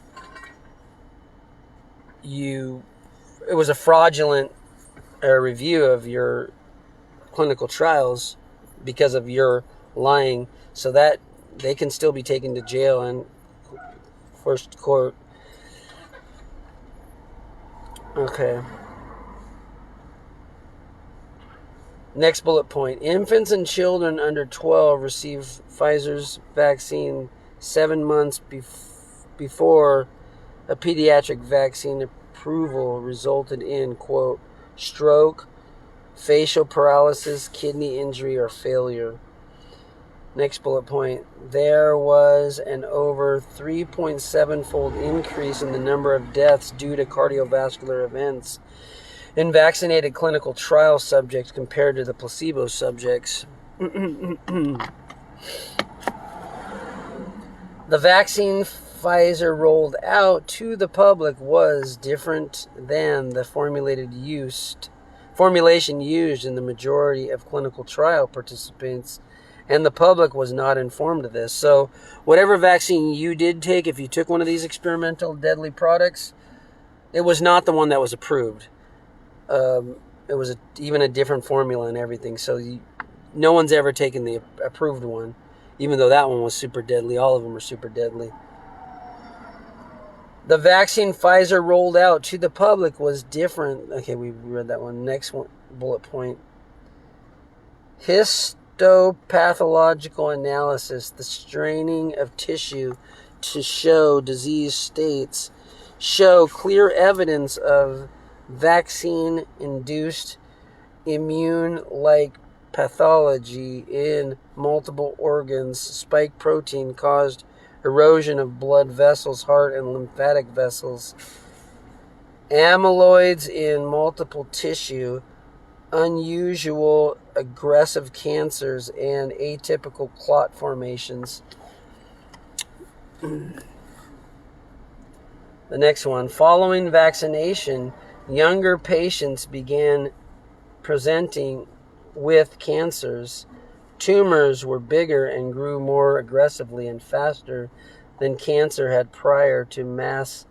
was a fraudulent review of your clinical trials because of your lying. So that they can still be taken to jail and forced to court. Okay. Next bullet point. Infants and children under 12 receive Pfizer's vaccine 7 months before a pediatric vaccine approval resulted in, quote, stroke, facial paralysis, kidney injury, or failure. Next bullet point. There was an over 3.7-fold increase in the number of deaths due to cardiovascular events in vaccinated clinical trial subjects compared to the placebo subjects. The vaccine Pfizer rolled out to the public was different than the formulation used in the majority of clinical trial participants, and the public was not informed of this. So whatever vaccine you did take, if you took one of these experimental deadly products, it was not the one that was approved. It was even a different formula and everything. So no one's ever taken the approved one, even though that one was super deadly. All of them are super deadly. The vaccine Pfizer rolled out to the public was different. Okay, we read that one. Next one, bullet point. Histopathological analysis, the straining of tissue to show disease states, show clear evidence of vaccine-induced immune-like pathology in multiple organs. Spike protein caused erosion of blood vessels, heart and lymphatic vessels. Amyloids in multiple tissue, unusual aggressive cancers, and atypical clot formations. The next one. Following vaccination, younger patients began presenting with cancers. Tumors were bigger and grew more aggressively and faster than cancer had prior to mass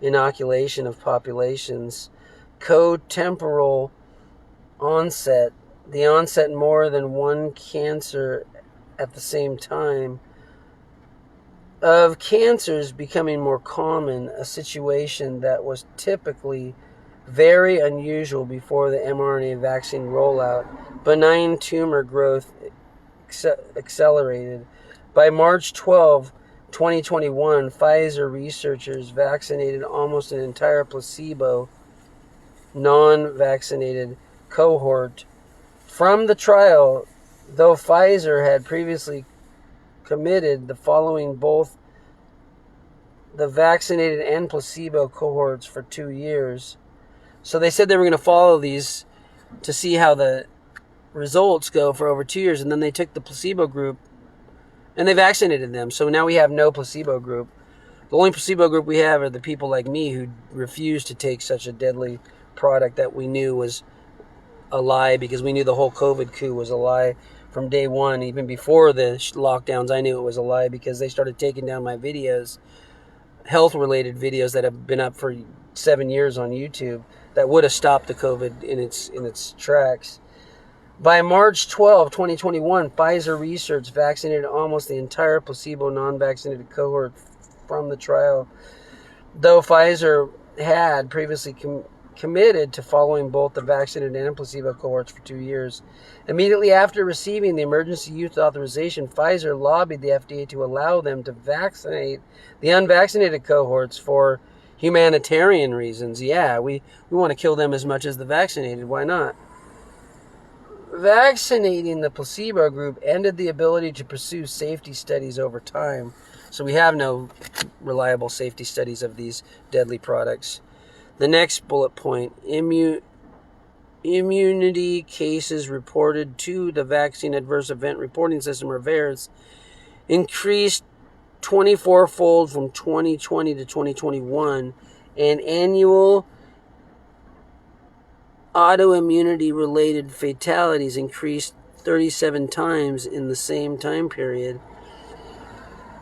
inoculation of populations. Cotemporal onset, the onset more than one cancer at the same time, of cancers becoming more common, a situation that was typically very unusual before the mRNA vaccine rollout. Benign tumor growth accelerated. By March 12, 2021, Pfizer researchers vaccinated almost an entire placebo, non-vaccinated cohort from the trial, though Pfizer had previously committed the following both the vaccinated and placebo cohorts for 2 years. So they said they were going to follow these to see how the results go for over 2 years, and then they took the placebo group and they vaccinated them. So now we have no placebo group. The only placebo group we have are the people like me who refused to take such a deadly product that we knew was a lie, because we knew the whole COVID coup was a lie from day one. Even before the lockdowns, I knew it was a lie, because they started taking down my videos, health-related videos that have been up for 7 years on YouTube, that would have stopped the COVID in its tracks. By March 12, 2021, Pfizer research vaccinated almost the entire placebo non-vaccinated cohort from the trial, though Pfizer had previously committed to following both the vaccinated and placebo cohorts for 2 years. Immediately after receiving the emergency use authorization, Pfizer lobbied the FDA to allow them to vaccinate the unvaccinated cohorts for humanitarian reasons. Yeah, we want to kill them as much as the vaccinated. Why not? Vaccinating the placebo group ended the ability to pursue safety studies over time. So we have no reliable safety studies of these deadly products. The next bullet point, immunity cases reported to the Vaccine Adverse Event Reporting System, or VAERS, increased 24-fold from 2020 to 2021, and annual autoimmunity-related fatalities increased 37 times in the same time period.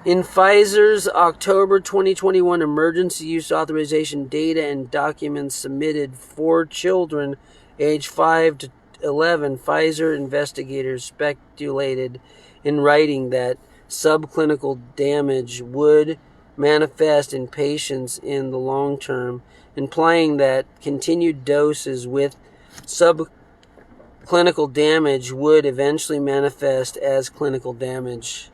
In Pfizer's October 2021 emergency use authorization data and documents submitted for children aged 5 to 11, Pfizer investigators speculated in writing that subclinical damage would manifest in patients in the long term, implying that continued doses with subclinical damage would eventually manifest as clinical damage.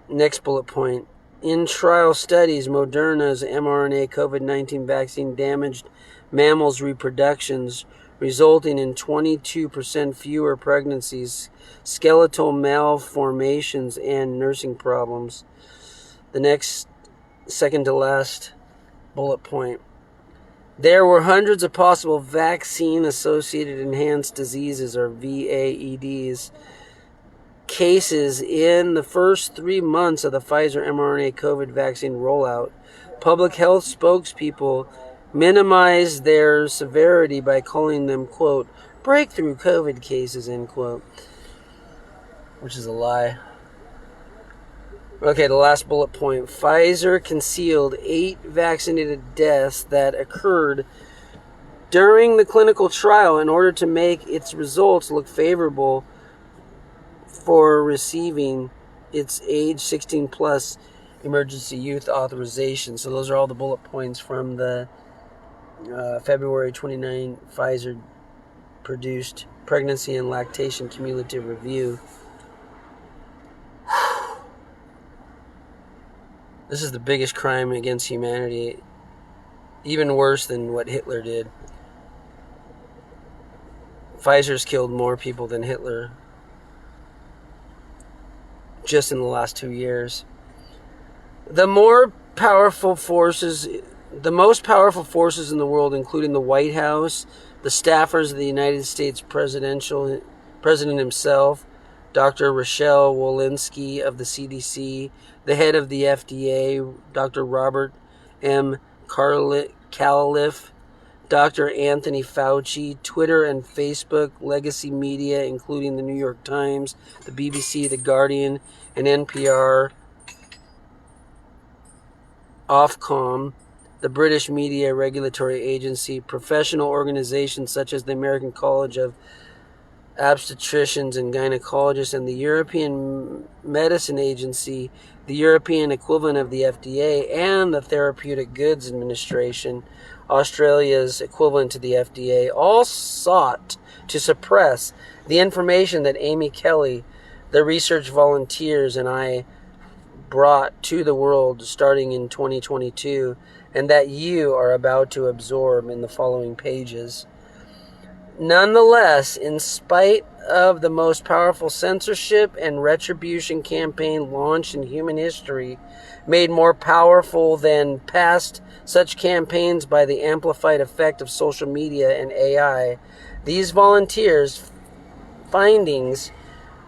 Next bullet point. In trial studies, Moderna's mRNA COVID-19 vaccine damaged mammals' reproductions, resulting in 22% fewer pregnancies, skeletal malformations, and nursing problems. The next, second to last bullet point. There were hundreds of possible vaccine-associated enhanced diseases, or VAEDs, cases in the first 3 months of the Pfizer mRNA COVID vaccine rollout. Public health spokespeople minimized their severity by calling them, quote, breakthrough COVID cases, end quote, which is a lie. Okay, the last bullet point. Pfizer concealed 8 vaccinated deaths that occurred during the clinical trial in order to make its results look favorable for receiving its age 16 plus emergency youth authorization. So those are all the bullet points from the February 29 Pfizer produced pregnancy and lactation cumulative review. This is the biggest crime against humanity, even worse than what Hitler did. Pfizer's killed more people than Hitler just in the last 2 years. The most powerful forces in the world, including the White House, the staffers of the United States President himself, Dr. Rochelle Walensky of the CDC, the head of the FDA, Dr. Robert M. Califf, Dr. Anthony Fauci, Twitter and Facebook, legacy media, including the New York Times, the BBC, The Guardian, and NPR, Ofcom, the British Media Regulatory Agency, professional organizations such as the American College of Obstetricians and Gynecologists, and the European Medicine Agency, the European equivalent of the FDA, and the Therapeutic Goods Administration, Australia's equivalent to the FDA, all sought to suppress the information that Amy Kelly, the research volunteers, and I brought to the world starting in 2022, and that you are about to absorb in the following pages. Nonetheless, in spite of the most powerful censorship and retribution campaign launched in human history, made more powerful than past such campaigns by the amplified effect of social media and AI, these volunteers' findings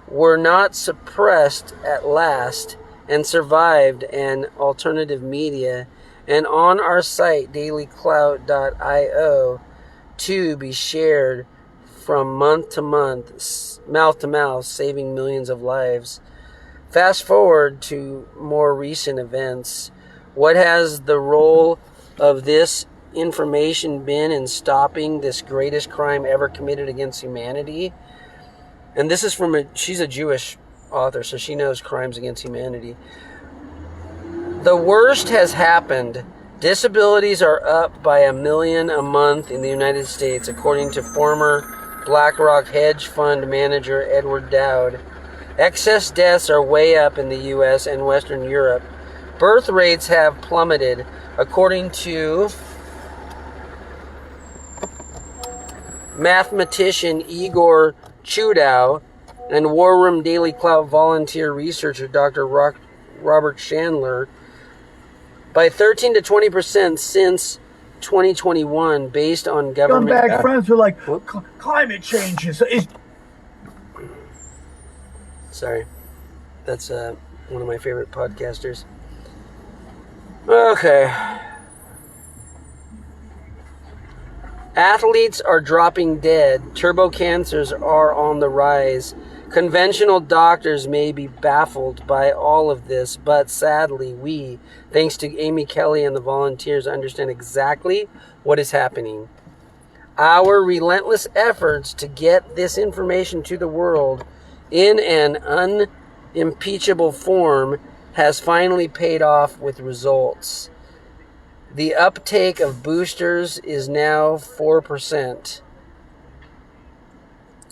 were not suppressed at last and survived an alternative media and on our site dailyclout.io to be shared from month to month, mouth to mouth, saving millions of lives. Fast forward to more recent events. What has the role of this information been in stopping this greatest crime ever committed against humanity? And this is she's a Jewish author, so she knows crimes against humanity. The worst has happened. Disabilities are up by 1 million a month in the United States, according to former BlackRock hedge fund manager Edward Dowd. Excess deaths are way up in the U.S. and Western Europe. Birth rates have plummeted, according to mathematician Igor Chudow and War Room Daily Clout volunteer researcher Dr. Robert Chandler, by 13 to 20% since 2021, based on government... Scumbag friends are like, climate change is... Sorry. That's one of my favorite podcasters. Okay. Athletes are dropping dead. Turbo cancers are on the rise. Conventional doctors may be baffled by all of this, but sadly, we, thanks to Amy Kelly and the volunteers, understand exactly what is happening. Our relentless efforts to get this information to the world in an impeachable form has finally paid off with results. The uptake of boosters is now 4%.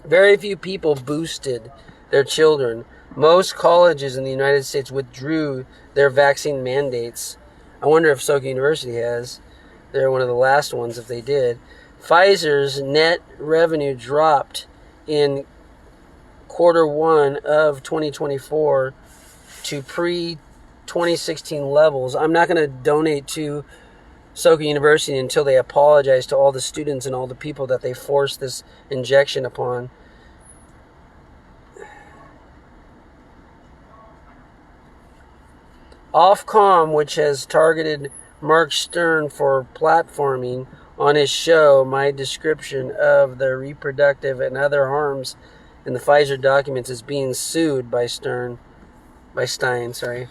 Very few people boosted their children. Most colleges in the United States withdrew their vaccine mandates. I wonder if Soka University has. They're one of the last ones if they did. Pfizer's net revenue dropped in quarter one of 2024 to pre-2016 levels. I'm not going to donate to Soka University until they apologize to all the students and all the people that they forced this injection upon. Ofcom, which has targeted Mark Stern for platforming on his show my description of the reproductive and other harms in the Pfizer documents, is being sued by Stein. The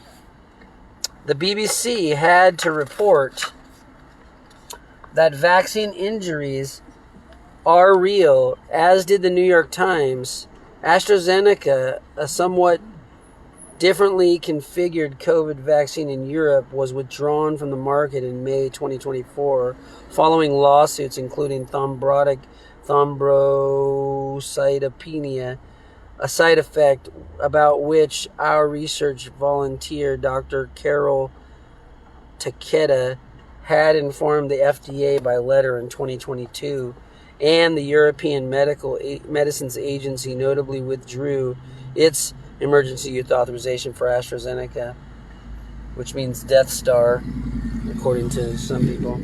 BBC had to report that vaccine injuries are real, as did the New York Times. AstraZeneca, a somewhat differently configured COVID vaccine in Europe, was withdrawn from the market in May 2024 following lawsuits including thrombotic thrombocytopenia, a side effect about which our research volunteer, Dr. Carol Takeda, had informed the FDA by letter in 2022, and the European Medicines Agency notably withdrew its emergency use authorization for AstraZeneca, which means Death Star, according to some people.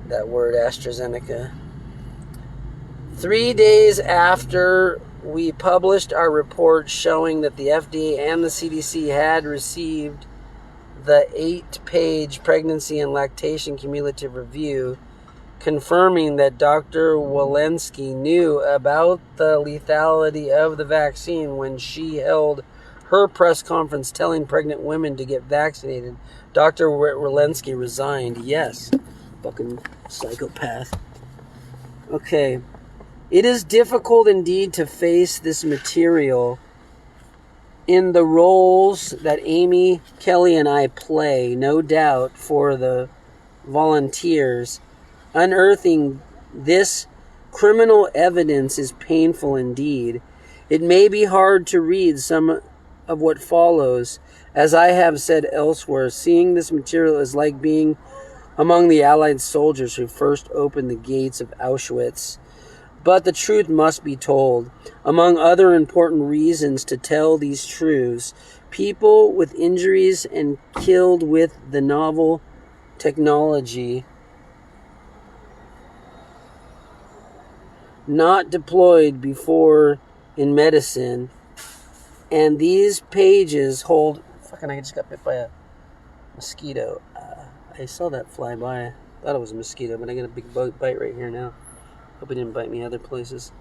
That word, AstraZeneca. 3 days after we published our report showing that the FDA and the CDC had received the 8-page pregnancy and lactation cumulative review, confirming that Dr. Walensky knew about the lethality of the vaccine when she held her press conference telling pregnant women to get vaccinated, Dr. Walensky resigned. Yes, fucking psychopath. Okay. It is difficult indeed to face this material in the roles that Amy, Kelly, and I play, no doubt, for the volunteers. Unearthing this criminal evidence is painful indeed. It may be hard to read some of what follows. As I have said elsewhere, seeing this material is like being among the Allied soldiers who first opened the gates of Auschwitz. But the truth must be told. Among other important reasons to tell these truths, people with injuries and killed with the novel technology not deployed before in medicine, and these pages hold... Fucking, I just got bit by a mosquito. I saw that fly by. I thought it was a mosquito, but I got a big bite right here now. Hope it didn't bite me other places.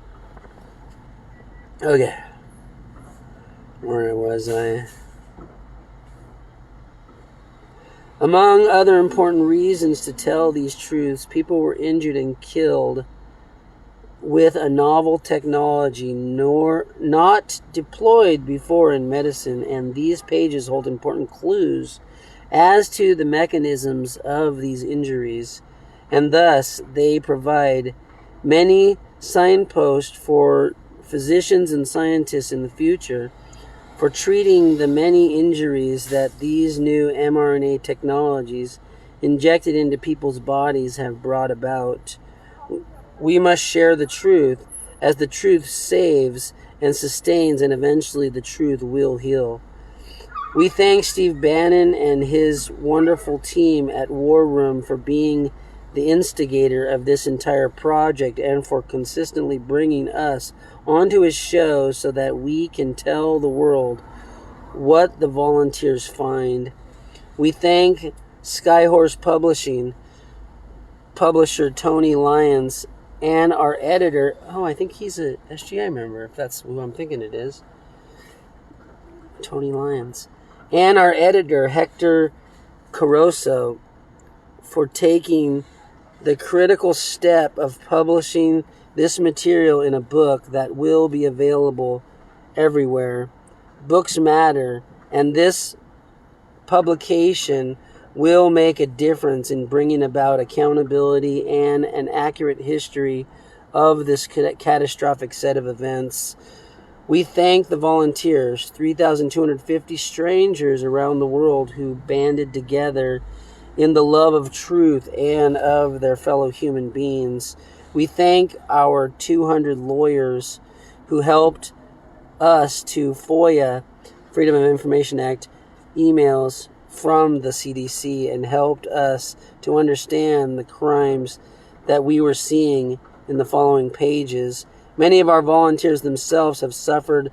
Okay. Where was I? Among other important reasons to tell these truths, people were injured and killed with a novel technology not deployed before in medicine, and these pages hold important clues as to the mechanisms of these injuries, and thus they provide many signposts for physicians and scientists in the future for treating the many injuries that these new mRNA technologies injected into people's bodies have brought about. We must share the truth, as the truth saves and sustains, and eventually the truth will heal. We thank Steve Bannon and his wonderful team at War Room for being the instigator of this entire project and for consistently bringing us onto his show so that we can tell the world what the volunteers find. We thank Skyhorse Publishing, publisher Tony Lyons, and our editor, I think he's a SGI member, if that's who I'm thinking it is, Tony Lyons, and our editor Hector Caroso for taking the critical step of publishing this material in a book that will be available everywhere. Books matter, and this publication will make a difference in bringing about accountability and an accurate history of this catastrophic set of events. We thank the volunteers, 3,250 strangers around the world who banded together in the love of truth and of their fellow human beings. We thank our 200 lawyers who helped us to FOIA, Freedom of Information Act, emails from the CDC and helped us to understand the crimes that we were seeing in the following pages. Many of our volunteers themselves have suffered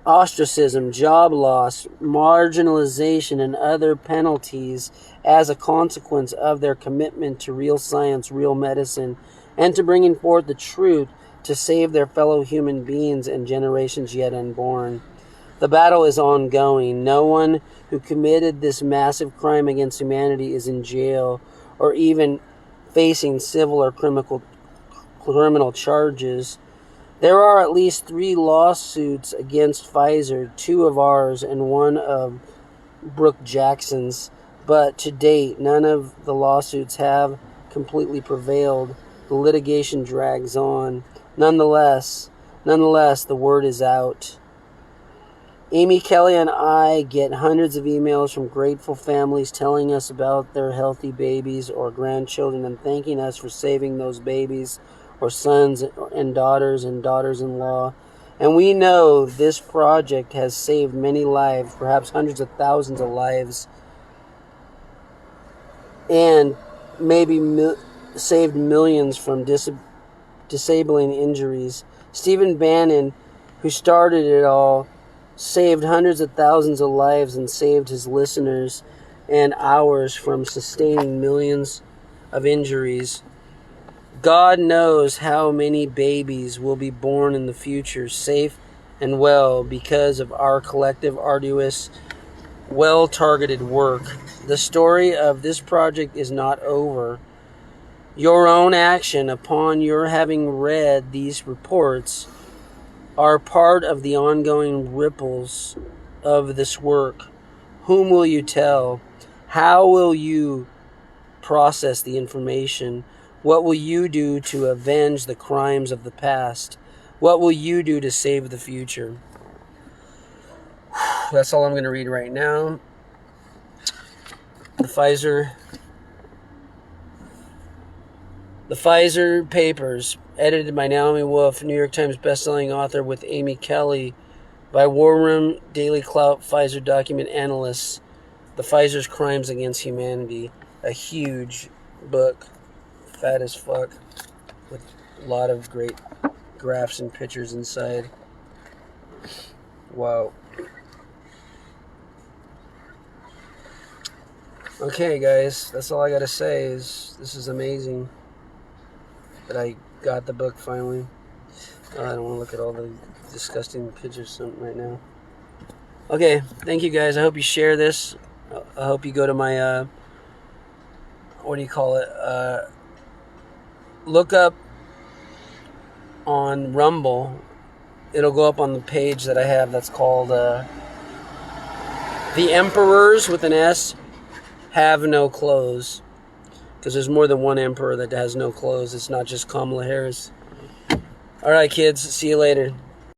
ostracism, job loss, marginalization, and other penalties as a consequence of their commitment to real science, real medicine, and to bringing forth the truth to save their fellow human beings and generations yet unborn. The battle is ongoing. No one who committed this massive crime against humanity is in jail or even facing civil or criminal charges. There are at least 3 lawsuits against Pfizer, 2 of ours and 1 of Brooke Jackson's, but to date, none of the lawsuits have completely prevailed. The litigation drags on. Nonetheless, the word is out. Amy Kelly and I get hundreds of emails from grateful families telling us about their healthy babies or grandchildren and thanking us for saving those babies or sons and daughters-in-law. And we know this project has saved many lives, perhaps hundreds of thousands of lives, and maybe saved millions from disabling injuries. Stephen Bannon, who started it all, saved hundreds of thousands of lives and saved his listeners and ours from sustaining millions of injuries. God knows how many babies will be born in the future, safe and well, because of our collective, arduous, well-targeted work. The story of this project is not over. Your own action upon your having read these reports are part of the ongoing ripples of this work. Whom will you tell? How will you process the information? What will you do to avenge the crimes of the past? What will you do to save the future? That's all I'm going to read right now. The Pfizer Papers, edited by Naomi Wolf, New York Times bestselling author with Amy Kelly, by War Room, Daily Clout, Pfizer document analysts. The Pfizer's Crimes Against Humanity. A huge book, fat as fuck, with a lot of great graphs and pictures inside. Wow. Okay, guys, that's all I gotta say. Is this is amazing that I got the book finally. I don't want to look at all the disgusting pictures right now. Okay, thank you guys. I hope you share this. I hope you go to my what do you call it? Look up on Rumble. It'll go up on the page that I have that's called The Emperors with an S Have No Clothes. Because there's more than one emperor that has no clothes. It's not just Kamala Harris. All right, kids. See you later.